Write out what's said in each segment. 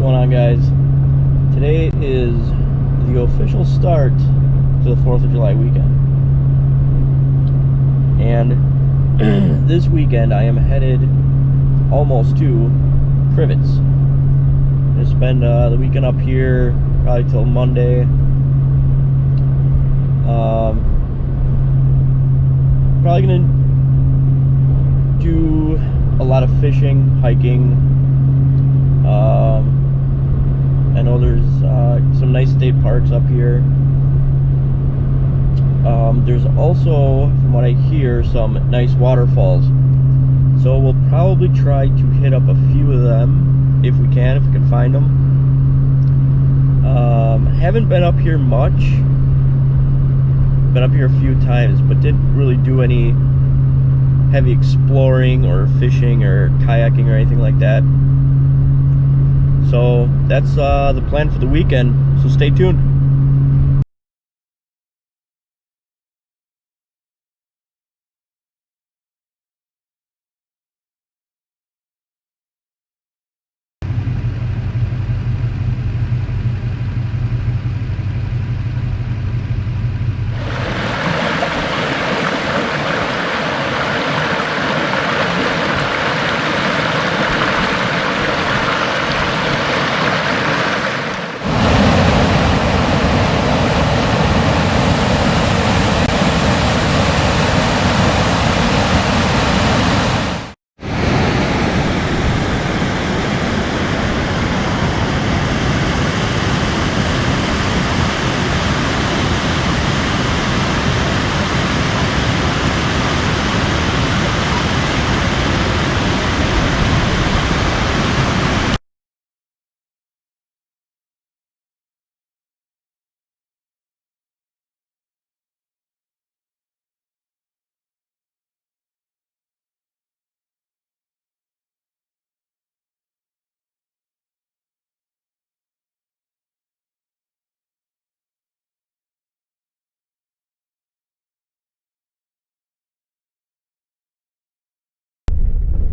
going on, guys? Today is the official start to the 4th of July weekend, and this weekend I am headed almost to Crivets. I'm gonna spend the weekend up here probably till Monday. Probably gonna do a lot of fishing, hiking. I know there's some nice state parks up here. There's also, from what I hear, some nice waterfalls. So we'll probably try to hit up a few of them if we can find them. Haven't been up here much. Been up here a few times, but didn't really do any heavy exploring or fishing or kayaking or anything like that. So that's the plan for the weekend, so stay tuned.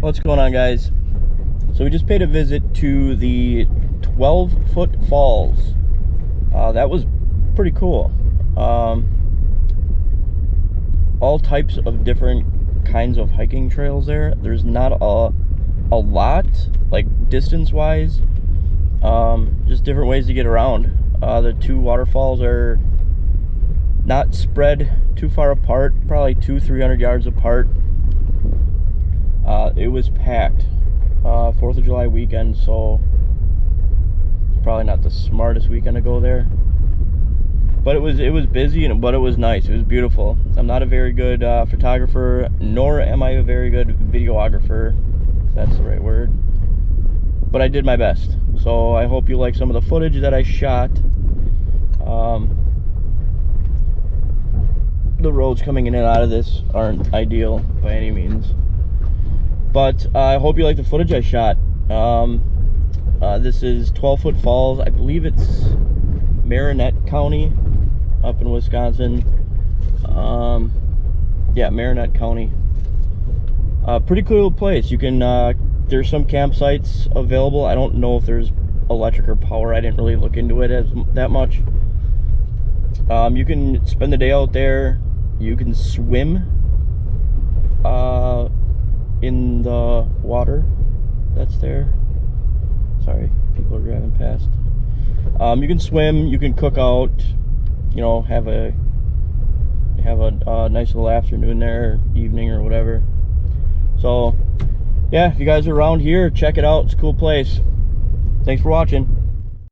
What's going on, guys? So we just paid a visit to the 12-foot falls. That was pretty cool. All types of different kinds of hiking trails there. There's not a lot, like distance-wise. Just different ways to get around. The two waterfalls are not spread too far apart, probably 200-300 yards apart. It was packed, 4th of July weekend, so it's probably not the smartest weekend to go there. But it was busy, but it was nice. It was beautiful. I'm not a very good photographer, nor am I a very good videographer, if that's the right word. But I did my best. So I hope you like some of the footage that I shot. The roads coming in and out of this aren't ideal by any means. But I hope you like the footage I shot. This is 12-foot falls. I believe it's Marinette County up in Wisconsin. Yeah, Marinette County. Pretty cool place. You can, there's some campsites available. I don't know if there's electric or power. I didn't really look into it that much. You can spend the day out there. You can swim in the water that's there. Sorry, people are driving past. You can swim, you can cook out, you know, have a nice little afternoon there, evening or whatever. So yeah, if you guys are around here, check it out. It's a cool place. Thanks for watching.